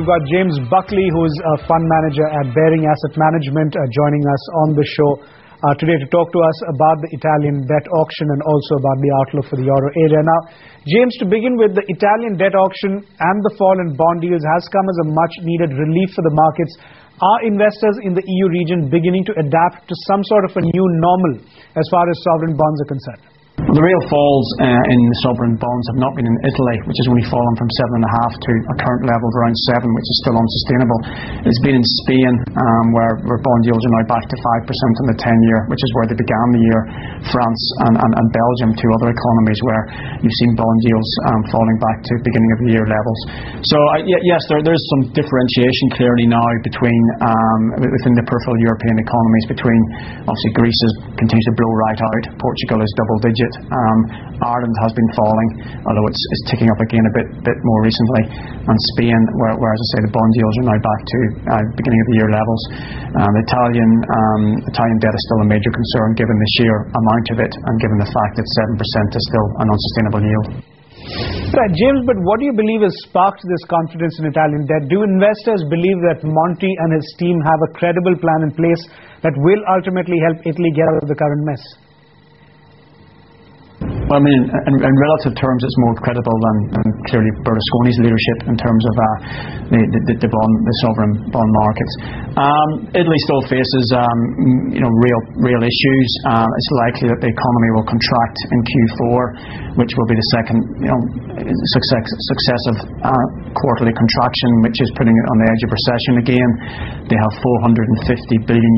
we've got James Buckley, who's a fund manager at Baring Asset Management, joining us on the show today to talk to us about the Italian debt auction and also about the outlook for the euro area. Now, James, to begin with, the Italian debt auction and the fall in bond yields has come as a much-needed relief for the markets. Are investors in the EU region beginning to adapt to some sort of a new normal as far as sovereign bonds are concerned? The real falls in sovereign bonds have not been in Italy, which has only fallen from 7.5 to a current level of around 7, which is still unsustainable. It's been in Spain, where bond yields are now back to 5% on the 10-year, which is where they began the year. France and Belgium, two other economies where you've seen bond yields falling back to beginning of the year levels. So yes, there's some differentiation clearly now between within the peripheral European economies. Between obviously Greece continues to blow right out. Portugal is double digit. Ireland has been falling, although it's ticking up again a bit more recently, and Spain, where as I say, the bond yields are now back to beginning of the year levels. Italian debt is still a major concern given the sheer amount of it and given the fact that 7% is still an unsustainable yield. Right, James, but what do you believe has sparked this confidence in Italian debt? Do investors believe that Monti and his team have a credible plan in place that will ultimately help Italy get out of the current mess? Well, I mean, in relative terms, it's more credible than clearly Berlusconi's leadership in terms of the sovereign bond markets. Italy still faces real issues. It's likely that the economy will contract in Q4, which will be the second successive quarterly contraction, which is putting it on the edge of recession again. They have €450 billion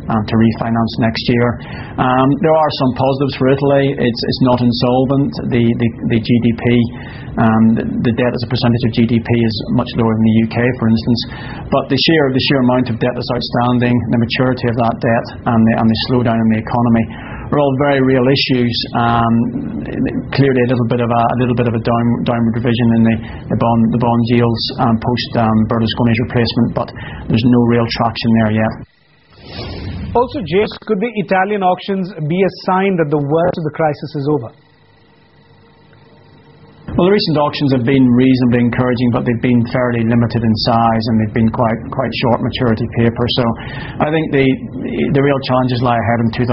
to refinance next year. There are some positives for Italy. It's not insolvent. The GDP, the debt as a percentage of GDP is much lower than the UK, for instance. But the sheer amount of debt that's outstanding, the maturity of that debt, and the slowdown in the economy are all very real issues. Clearly, a little bit of a downward revision in the bond yields post Berlusconi's replacement, but there's no real traction there yet. Also, James, could the Italian auctions be a sign that the worst of the crisis is over? Well, the recent auctions have been reasonably encouraging, but they've been fairly limited in size and they've been quite short maturity paper. So I think the real challenges lie ahead in 2012.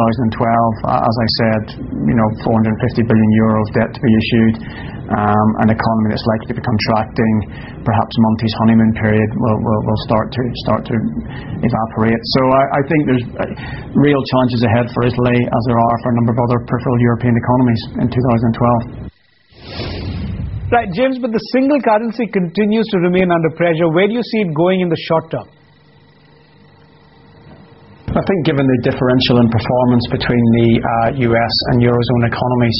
As I said, €450 billion of debt to be issued, an economy that's likely to be contracting. Perhaps Monti's honeymoon period will start to evaporate. So I think there's real challenges ahead for Italy, as there are for a number of other peripheral European economies in 2012. Right, James, but the single currency continues to remain under pressure. Where do you see it going in the short term? I think given the differential in performance between the US and Eurozone economies,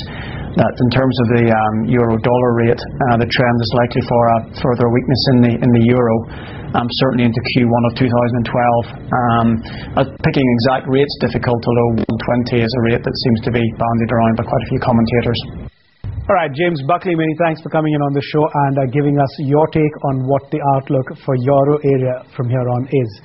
that in terms of the euro-dollar rate, the trend is likely for a further weakness in the euro, certainly into Q1 of 2012. Picking exact rates difficult, although 120 is a rate that seems to be bandied around by quite a few commentators. All right, James Buckley, many thanks for coming in on the show and giving us your take on what the outlook for euro area from here on is.